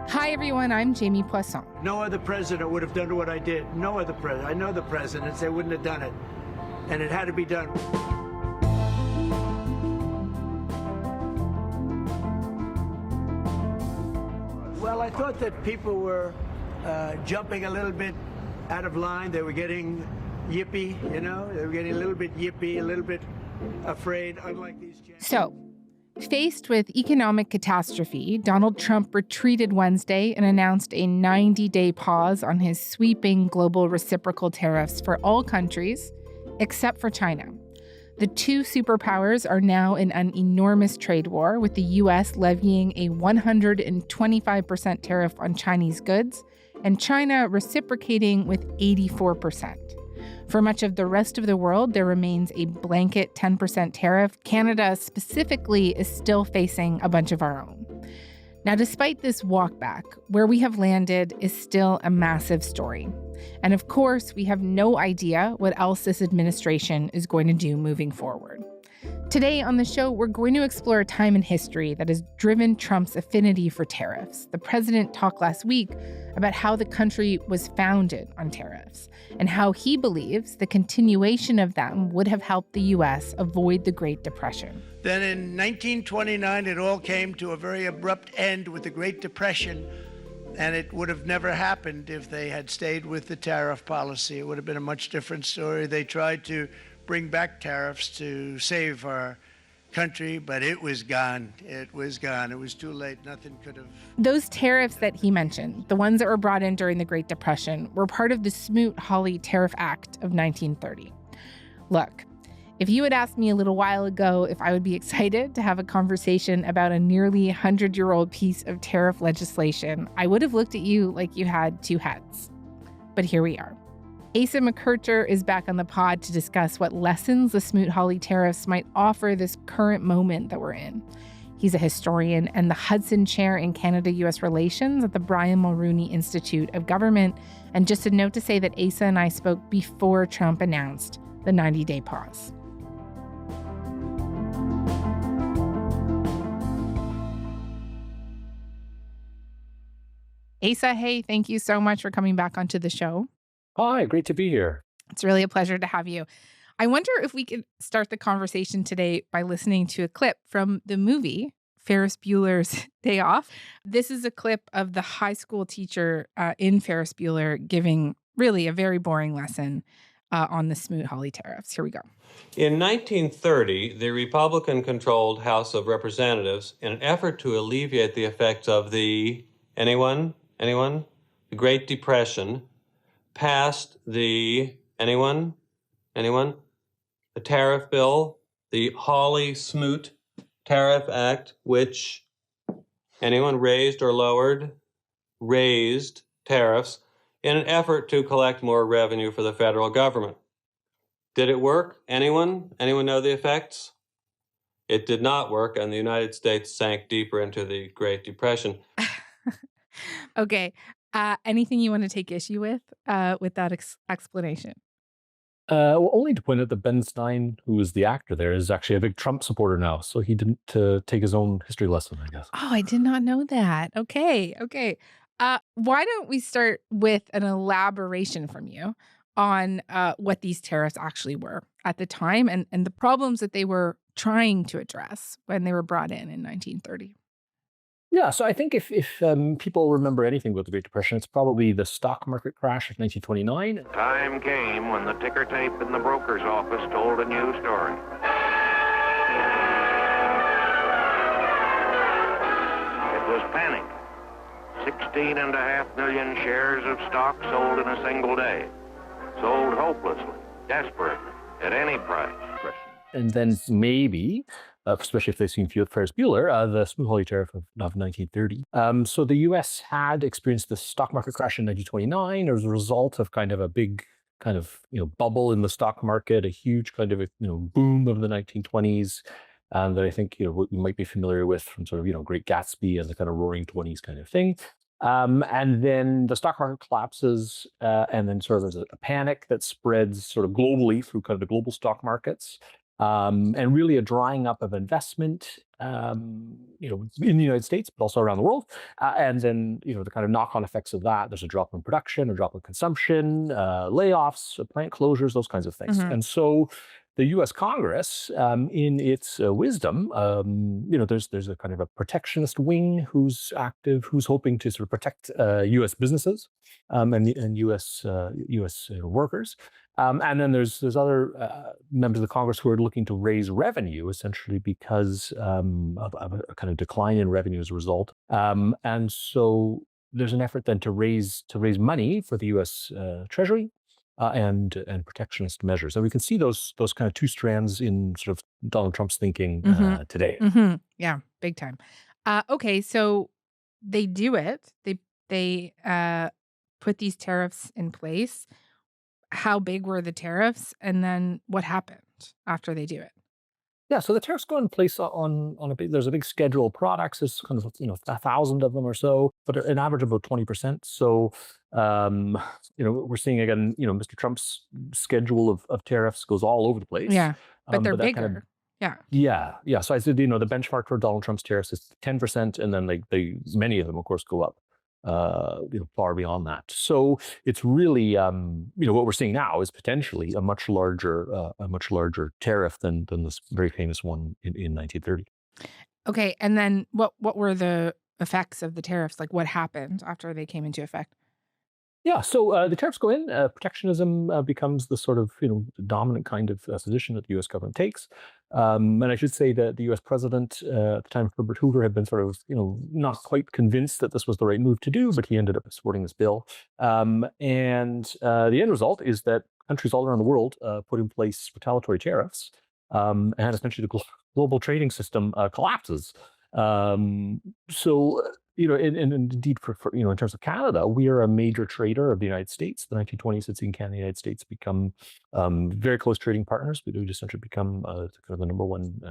Hi, everyone. I'm Jamie Poisson. No other president would have done what I did. No other president. I know the presidents. They wouldn't have done it. And it had to be done. Well, I thought that people were jumping a little bit out of line. They were getting yippy, you know? They were getting a little bit yippy, a little bit afraid, unlike these... So, faced with economic catastrophe, Donald Trump retreated Wednesday and announced a 90-day pause on his sweeping global reciprocal tariffs for all countries, except for China. The two superpowers are now in an enormous trade war, with the U.S. levying a 125% tariff on Chinese goods, and China reciprocating with 84%. For much of the rest of the world, there remains a blanket 10% tariff. Canada specifically is still facing a bunch of our own. Now, despite this walkback, where we have landed is still a massive story. And of course, we have no idea what else this administration is going to do moving forward. Today on the show, we're going to explore a time in history that has driven Trump's affinity for tariffs. The president talked last week about how the country was founded on tariffs and how he believes the continuation of them would have helped the U.S. avoid the Great Depression. Then in 1929, it all came to a very abrupt end with the Great Depression, and it would have never happened if they had stayed with the tariff policy. It would have been a much different story. They tried to bring back tariffs to save our country, but it was gone. It was gone. It was too late. Nothing could have... Those tariffs that he mentioned, the ones that were brought in during the Great Depression, were part of the Smoot-Hawley Tariff Act of 1930. Look, if you had asked me a little while ago if I would be excited to have a conversation about a nearly 100-year-old piece of tariff legislation, I would have looked at you like you had two heads. But here we are. Asa McKercher is back on the pod to discuss what lessons the Smoot-Hawley tariffs might offer this current moment that we're in. He's a historian and the Hudson Chair in Canada-U.S. Relations at the Brian Mulroney Institute of Government. And just a note to say that Asa and I spoke before Trump announced the 90-day pause. Asa, hey, thank you so much for coming back onto the show. Hi, great to be here. It's really a pleasure to have you. I wonder if we could start the conversation today by listening to a clip from the movie Ferris Bueller's Day Off. This is a clip of the high school teacher in Ferris Bueller giving really a very boring lesson on the Smoot-Hawley tariffs. Here we go. In 1930, the Republican-controlled House of Representatives, in an effort to alleviate the effects of the, anyone? The Great Depression, passed the, anyone? The tariff bill, the Hawley-Smoot Tariff Act, which, anyone, raised or lowered? Raised tariffs in an effort to collect more revenue for the federal government. Did it work? Anyone? Anyone know the effects? It did not work, and the United States sank deeper into the Great Depression. Okay. Anything you want to take issue with that explanation? Well, only to point out that Ben Stein, who was the actor there, is actually a big Trump supporter now. So he didn't take his own history lesson, I guess. Oh, I did not know that. Okay. Why don't we start with an elaboration from you on what these tariffs actually were at the time and the problems that they were trying to address when they were brought in 1930? Yeah, so I think if people remember anything about the Great Depression, it's probably the stock market crash of 1929. Time came when the ticker tape in the broker's office told a new story. It was panic. 16.5 million shares of stock sold in a single day. Sold hopelessly, desperately, at any price. And then maybe, especially if they've seen Ferris Bueller, the Smoot-Hawley Tariff of 1930. So the U.S. had experienced the stock market crash in 1929 as a result of kind of a big kind of bubble in the stock market, a huge kind of boom of the 1920s, that I think what you might be familiar with from sort of Great Gatsby and the kind of Roaring '20s kind of thing. And then the stock market collapses, and then sort of there's a panic that spreads sort of globally through kind of the global stock markets. And really a drying up of investment in the United States, but also around the world. And then, the kind of knock-on effects of that, there's a drop in production, a drop in consumption, layoffs, plant closures, those kinds of things. Mhm. And so the U.S. Congress, in its wisdom, there's a kind of a protectionist wing who's active, who's hoping to sort of protect U.S. businesses and U.S. workers. And then there's other members of the Congress who are looking to raise revenue, essentially because of a kind of decline in revenue as a result. And so there's an effort then to raise money for the U.S. Treasury and protectionist measures. And we can see those kind of two strands in sort of Donald Trump's thinking today. Mm-hmm. Yeah, big time. Okay, so they do it. They put these tariffs in place. How big were the tariffs, and then what happened after they do it? Yeah, so the tariffs go in place on a big. There's a big schedule of products. There's kind of 1,000 of them or so, but an average of about 20%. So we're seeing again, Mr. Trump's schedule of tariffs goes all over the place. Yeah, but they're that bigger. kind of Yeah. yeah. So I said the benchmark for Donald Trump's tariffs is 10%, and then many of them, of course, go up far beyond that. So it's really what we're seeing now is potentially a much larger tariff than this very famous one in 1930. Okay, and then what were the effects of the tariffs? Like, what happened after they came into effect? Yeah, so the tariffs go in. Protectionism becomes the sort of dominant kind of position that the U.S. government takes. And I should say that the U.S. president at the time, Herbert Hoover, had been sort of not quite convinced that this was the right move to do, but he ended up supporting this bill. And the end result is that countries all around the world put in place retaliatory tariffs, and essentially the global trading system collapses. So and indeed for in terms of Canada, we are a major trader of the United States. The 1920s had seen Canada and the United States become very close trading partners. We would essentially become kind of the number one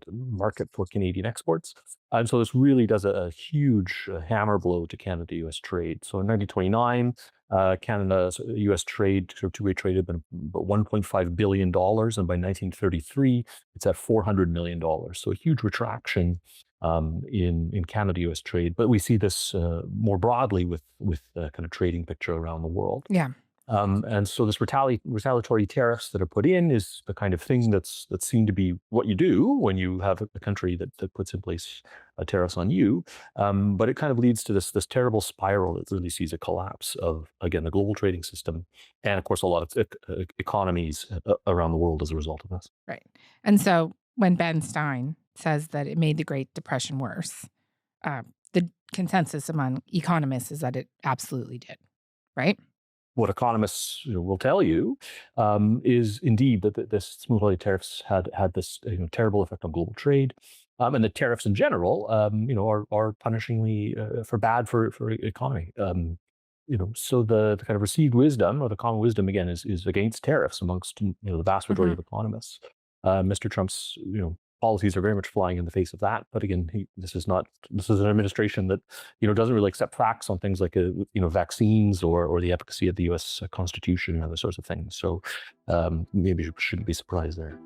market for Canadian exports. And so this really does a huge hammer blow to Canada-U.S. trade. So in 1929, Canada-U.S. trade, sort of two-way trade, had been about $1.5 billion. And by 1933, it's at $400 million. So a huge retraction in Canada-U.S. trade, but we see this more broadly with the kind of trading picture around the world. Yeah. And so this retaliatory tariffs that are put in is the kind of thing that's seen to be what you do when you have a country that puts in place tariffs on you. But it kind of leads to this terrible spiral that really sees a collapse of, again, the global trading system and, of course, a lot of economies around the world as a result of this. Right. And so when Ben Stein says that it made the Great Depression worse, the consensus among economists is that it absolutely did, right? What economists will tell you is indeed that this Smoot-Hawley tariffs had this terrible effect on global trade, and the tariffs in general, are punishingly bad for economy. So the kind of received wisdom or the common wisdom again is against tariffs amongst the vast majority of economists. Mr. Trump's policies are very much flying in the face of that. But again, this is an administration that doesn't really accept facts on things like vaccines or the efficacy of the U.S. Constitution and other sorts of things. So maybe you shouldn't be surprised there.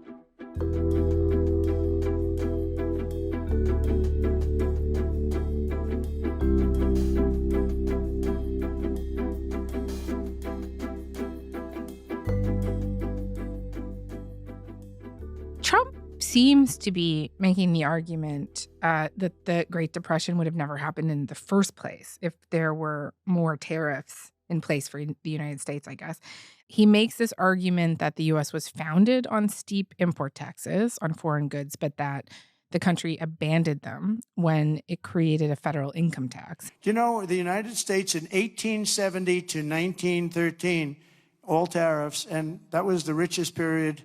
Trump seems to be making the argument that the Great Depression would have never happened in the first place if there were more tariffs in place for the United States, I guess. He makes this argument that the U.S. was founded on steep import taxes on foreign goods, but that the country abandoned them when it created a federal income tax. The United States in 1870 to 1913, all tariffs, and that was the richest period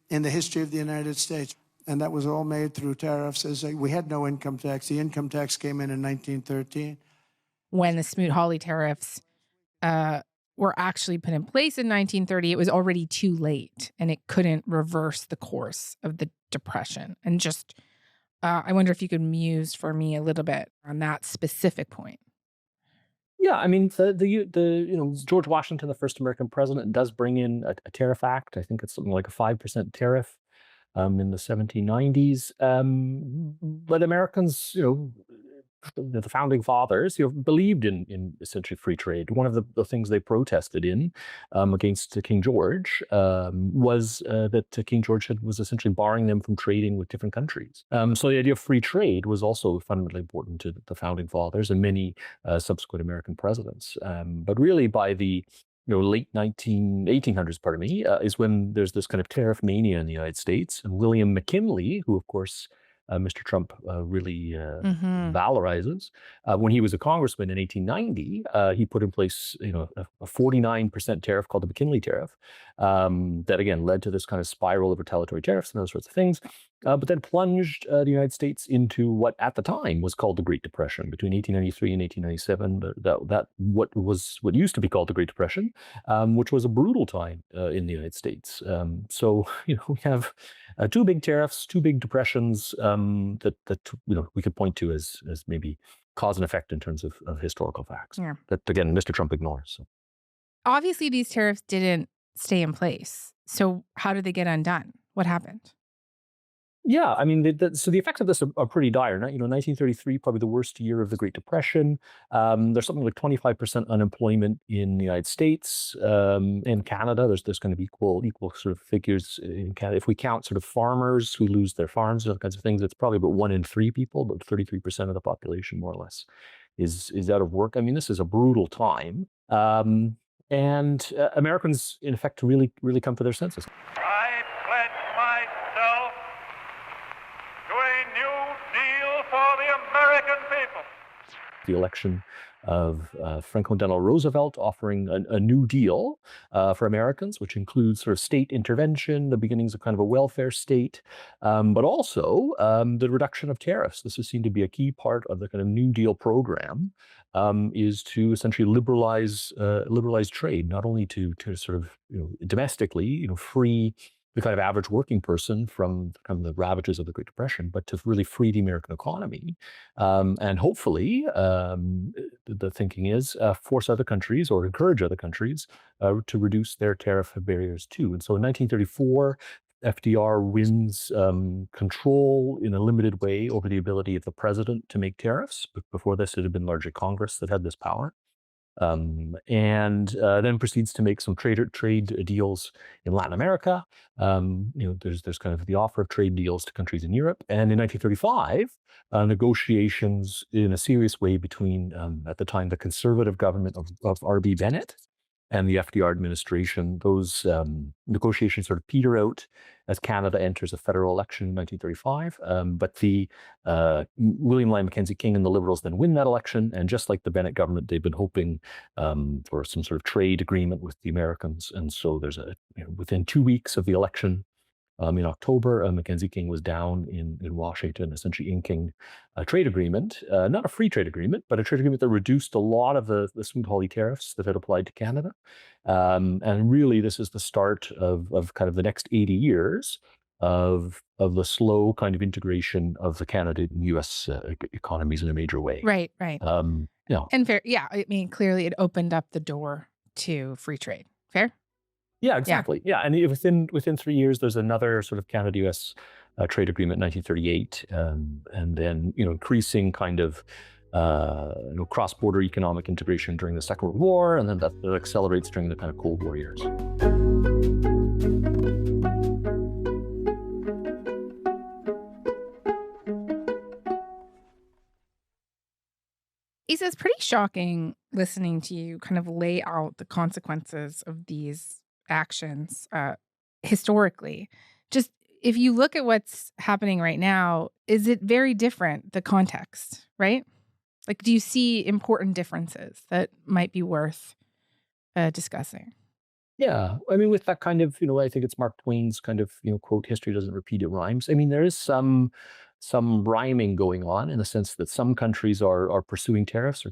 in the history of the United States. And that was all made through tariffs. We had no income tax. The income tax came in 1913. When the Smoot-Hawley tariffs were actually put in place in 1930, it was already too late, and it couldn't reverse the course of the Depression. And just, I wonder if you could muse for me a little bit on that specific point. Yeah, I mean, George Washington, the first American president, does bring in a tariff act. I think it's something like a 5% tariff. in the 1790s. But Americans, the founding fathers, believed in essentially free trade. One of the things they protested in against King George was that King George was essentially barring them from trading with different countries. So the idea of free trade was also fundamentally important to the founding fathers and many subsequent American presidents. But really, by the late 1800s, is when there's this kind of tariff mania in the United States. And William McKinley, who, of course, Mr. Trump really valorizes. When he was a congressman in 1890, he put in place, a 49% tariff called the McKinley Tariff, that again led to this kind of spiral of retaliatory tariffs and those sorts of things. But then plunged the United States into what at the time was called the Great Depression between 1893 and 1897. What used to be called the Great Depression, which was a brutal time in the United States. So we have two big tariffs, two big depressions that we could point to as maybe cause and effect in terms of historical facts. Yeah. That again, Mr. Trump ignores. So. Obviously, these tariffs didn't stay in place. So how did they get undone? What happened? Yeah, I mean, so the effects of this are pretty dire. 1933, probably the worst year of the Great Depression. There's something like 25% unemployment in the United States. In Canada, there's kind of equal sort of figures in Canada. If we count sort of farmers who lose their farms and those kinds of things, it's probably about 1 in 3 people, about 33% of the population, more or less, is out of work. I mean, this is a brutal time. And Americans, in effect, really, really come to their senses. I pledge myself to a new deal for the American people. The election of Franklin Delano Roosevelt offering a new deal for Americans, which includes sort of state intervention, the beginnings of kind of a welfare state, but also the reduction of tariffs. This is seen to be a key part of the kind of New Deal program, is to essentially liberalize trade, not only to sort of domestically free the kind of average working person from kind of the ravages of the Great Depression, but to really free the American economy. And hopefully, the thinking is force other countries or encourage other countries to reduce their tariff barriers too. And so in 1934, FDR wins control in a limited way over the ability of the president to make tariffs. But before this, it had been largely Congress that had this power. And then proceeds to make some trade deals in Latin America. There's kind of the offer of trade deals to countries in Europe. And in 1935, negotiations in a serious way between, at the time, the conservative government of R.B. Bennett and the FDR administration. Those negotiations sort of peter out as Canada enters a federal election in 1935. But the William Lyon Mackenzie King and the Liberals then win that election. And just like the Bennett government, they've been hoping for some sort of trade agreement with the Americans. And so there's within 2 weeks of the election, in October, Mackenzie King was down in Washington, essentially inking a trade agreement, not a free trade agreement, but a trade agreement that reduced a lot of the Smoot-Hawley tariffs that had applied to Canada. And really, this is the start of kind of the next 80 years of the slow kind of integration of the Canada and U.S. economies in a major way. Right. And fair. Yeah. I mean, clearly it opened up the door to free trade. Fair? Yeah, exactly. Yeah. And within 3 years, there's another sort of Canada-U.S. Trade agreement, 1938, and then increasing kind of cross-border economic integration during the Second World War, and then that accelerates during the kind of Cold War years. It's pretty shocking listening to you kind of lay out the consequences of these actions historically. Just if you look at what's happening right now, is it very different, the context, right? Like, do you see important differences that might be worth discussing? Yeah, I mean, with that kind of, I think it's Mark Twain's kind of, quote, history doesn't repeat, it rhymes. I mean, there is some rhyming going on in the sense that some countries are pursuing tariffs or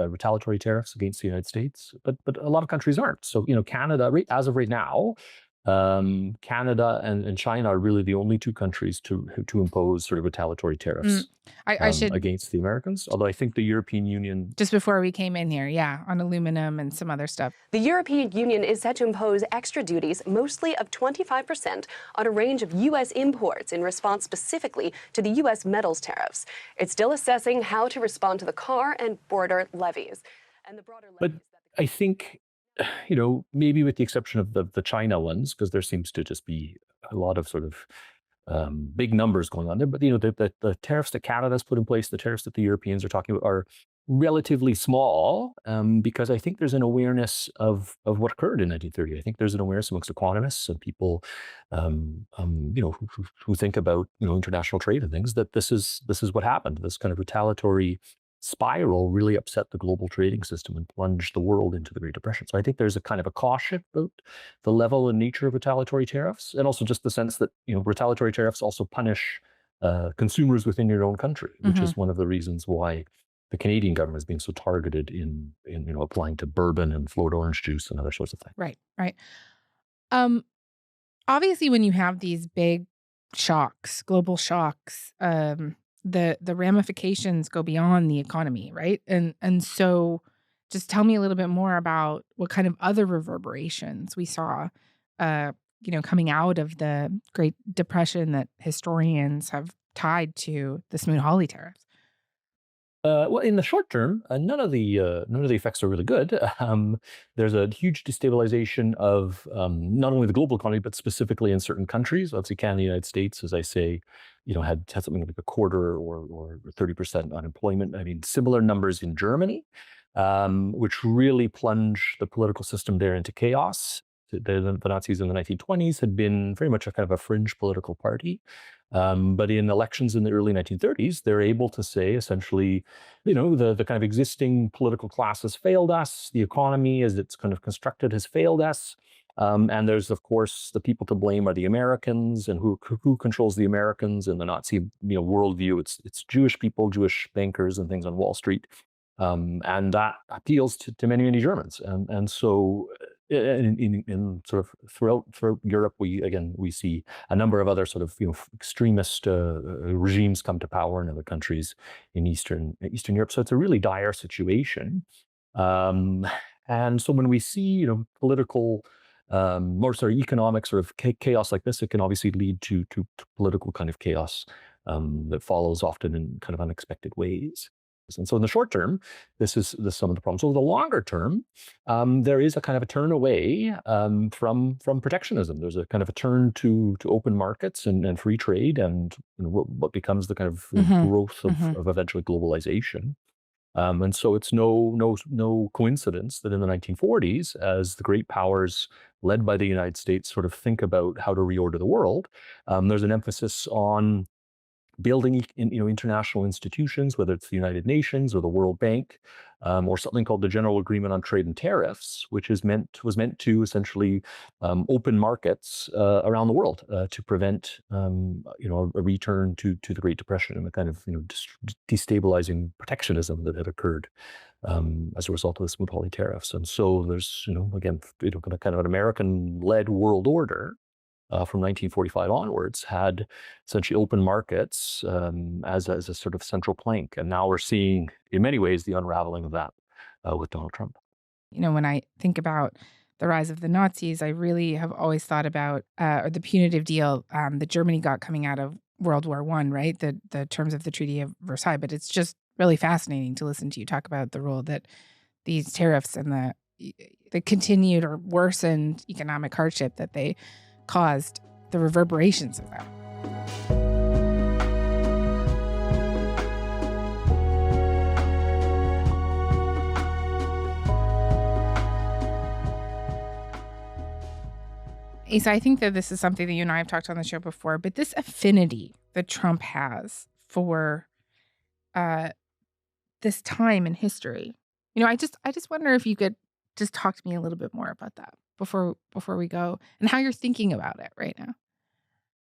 retaliatory tariffs against the United States, but a lot of countries aren't. So, Canada, as of right now, Canada and China are really the only two countries to impose sort of retaliatory tariffs I should, against the Americans. Although I think the European Union, just before we came in here, on aluminum and some other stuff. The European Union is set to impose extra duties, mostly of 25%, on a range of U.S. imports in response specifically to the U.S. metals tariffs. It's still assessing how to respond to the car and border levies. And the broader but levies I think, maybe with the exception of the China ones, because there seems to just be a lot of sort of big numbers going on there. But the tariffs that Canada's put in place, the tariffs that the Europeans are talking about, are relatively small, because I think there's an awareness of what occurred in 1930. I think there's an awareness amongst economists and people, who think about international trade and things, that this is what happened. This kind of retaliatory spiral really upset the global trading system and plunged the world into the Great Depression. So I think there's a kind of a caution about the level and nature of retaliatory tariffs, and also just the sense that retaliatory tariffs also punish consumers within your own country, which is one of the reasons why the Canadian government is being so targeted in applying to bourbon and flavored orange juice and other sorts of things. Right. Obviously, when you have these big shocks, global shocks, the ramifications go beyond the economy, right? And so just tell me a little bit more about what kind of other reverberations we saw, coming out of the Great Depression that historians have tied to the Smoot-Hawley tariffs. Well, in the short term, none of the effects are really good. There's a huge destabilization of not only the global economy, but specifically in certain countries. Obviously, Canada and the United States, as I say, had something like a quarter or 30% unemployment. I mean, similar numbers in Germany, which really plunged the political system there into chaos. The Nazis in the 1920s had been very much a kind of a fringe political party. But in elections in the early 1930s, they're able to say essentially, the kind of existing political class has failed us. The economy, as it's kind of constructed, has failed us. And there's, of course, the people to blame are the Americans, and who controls the Americans in the Nazi worldview. It's Jewish people, Jewish bankers, and things on Wall Street, and that appeals to many, many Germans. And so in sort of throughout Europe, we see a number of other sort of extremist regimes come to power in other countries in Eastern Europe. So it's a really dire situation. And so when we see political economic sort of chaos like this, it can obviously lead to political kind of chaos that follows often in kind of unexpected ways. And so in the short term, this is some of the problems. So in the longer term, there is a kind of a turn away from protectionism. There's a kind of a turn to open markets and free trade, and what becomes the kind of growth of eventually globalization. And so it's no coincidence that in the 1940s, as the great powers led by the United States sort of think about how to reorder the world, there's an emphasis on building international institutions, whether it's the United Nations or the World Bank, or something called the General Agreement on Trade and Tariffs, which was meant to essentially open markets around the world to prevent a return to the Great Depression and the kind of destabilizing protectionism that had occurred as a result of the Smoot-Hawley tariffs. And so there's again kind of an American-led world order from 1945 onwards had essentially open markets as a sort of central plank. And now we're seeing, in many ways, the unraveling of that with Donald Trump. When I think about the rise of the Nazis, I really have always thought about the punitive deal that Germany got coming out of World War I, right? The terms of the Treaty of Versailles. But it's just really fascinating to listen to you talk about the role that these tariffs and the continued or worsened economic hardship that they caused, the reverberations of that. Asa, I think that this is something that you and I have talked on the show before, but this affinity that Trump has for this time in history, I just wonder if you could just talk to me a little bit more about that before we go, and how you're thinking about it right now.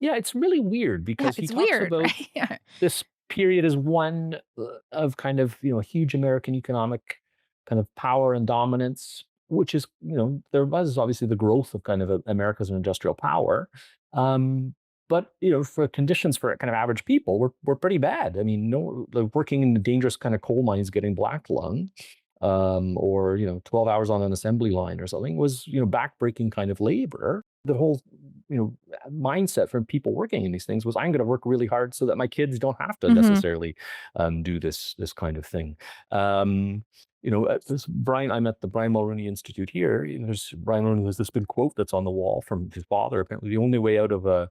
Yeah, it's really weird because he talks about right? this period as one of kind of, huge American economic kind of power and dominance, which is, there was obviously the growth of kind of America as an industrial power. But, for conditions for kind of average people were pretty bad. I mean, working in the dangerous kind of coal mines, getting black lung, or 12 hours on an assembly line or something was backbreaking kind of labor. The whole mindset from people working in these things was, I'm going to work really hard so that my kids don't have to necessarily do this kind of thing. Brian, I'm at the Brian Mulroney Institute here. There's Brian Mulroney has this big quote that's on the wall from his father. Apparently, the only way out of a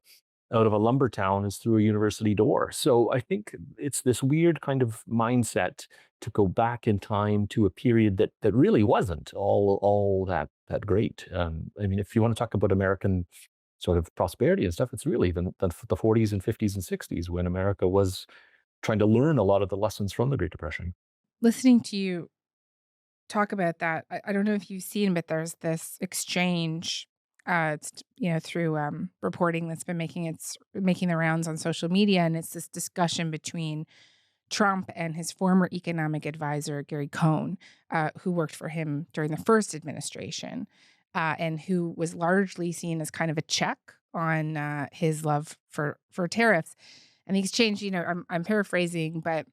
lumber town is through a university door. So I think it's this weird kind of mindset to go back in time to a period that really wasn't all that great. I mean, if you want to talk about American sort of prosperity and stuff, it's really the 40s and 50s and 60s when America was trying to learn a lot of the lessons from the Great Depression. Listening to you talk about that, I don't know if you've seen, but there's this exchange it's through reporting that's been making the rounds on social media, and it's this discussion between Trump and his former economic advisor Gary Cohn, who worked for him during the first administration, and who was largely seen as kind of a check on his love for tariffs. And the exchange, I'm paraphrasing, but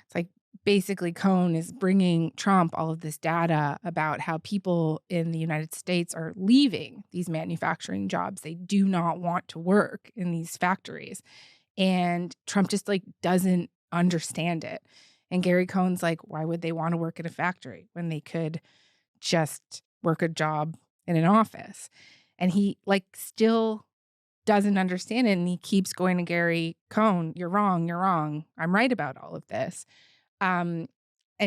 it's like, basically, Cohn is bringing Trump all of this data about how people in the United States are leaving these manufacturing jobs. They do not want to work in these factories. And Trump just doesn't understand it. And Gary Cohn's like, why would they want to work in a factory when they could just work a job in an office? And he still doesn't understand it. And he keeps going to Gary Cohn, you're wrong. I'm right about all of this. And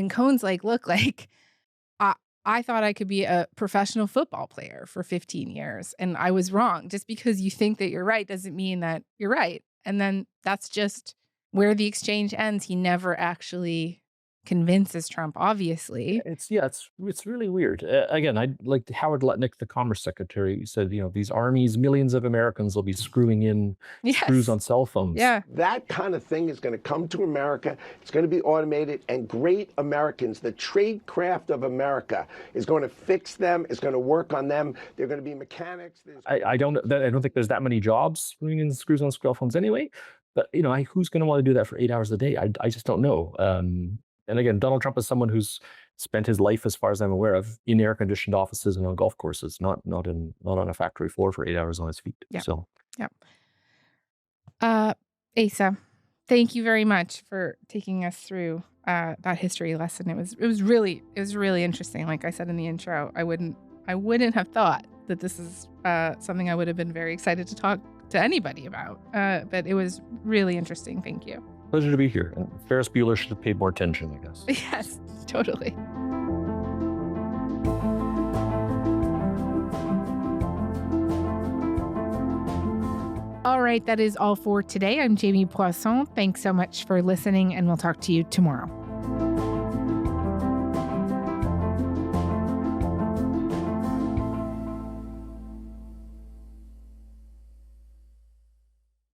Cohn's like, look, I thought I could be a professional football player for 15 years and I was wrong. Just because you think that you're right doesn't mean that you're right. And then that's just where the exchange ends. He never actually convinces Trump, obviously. It's really weird. Again, I like Howard Lutnick, the Commerce Secretary, said, these armies, millions of Americans will be screwing in screws on cell phones. Yeah. That kind of thing is going to come to America. It's going to be automated, and great Americans, the trade craft of America, is going to fix them, is going to work on them. They're going to be mechanics. I don't think there's that many jobs screwing in screws on cell phones anyway. But who's going to want to do that for 8 hours a day? I just don't know. And again, Donald Trump is someone who's spent his life, as far as I'm aware of, in air-conditioned offices and on golf courses, not on a factory floor for 8 hours on his feet. Yeah. So, yeah. Asa, thank you very much for taking us through that history lesson. It was really interesting. Like I said in the intro, I wouldn't have thought that this is something I would have been very excited to talk to anybody about. But it was really interesting. Thank you. Pleasure to be here. And Ferris Bueller should have paid more attention, I guess. Yes, totally. All right, that is all for today. I'm Jamie Poisson. Thanks so much for listening, and we'll talk to you tomorrow.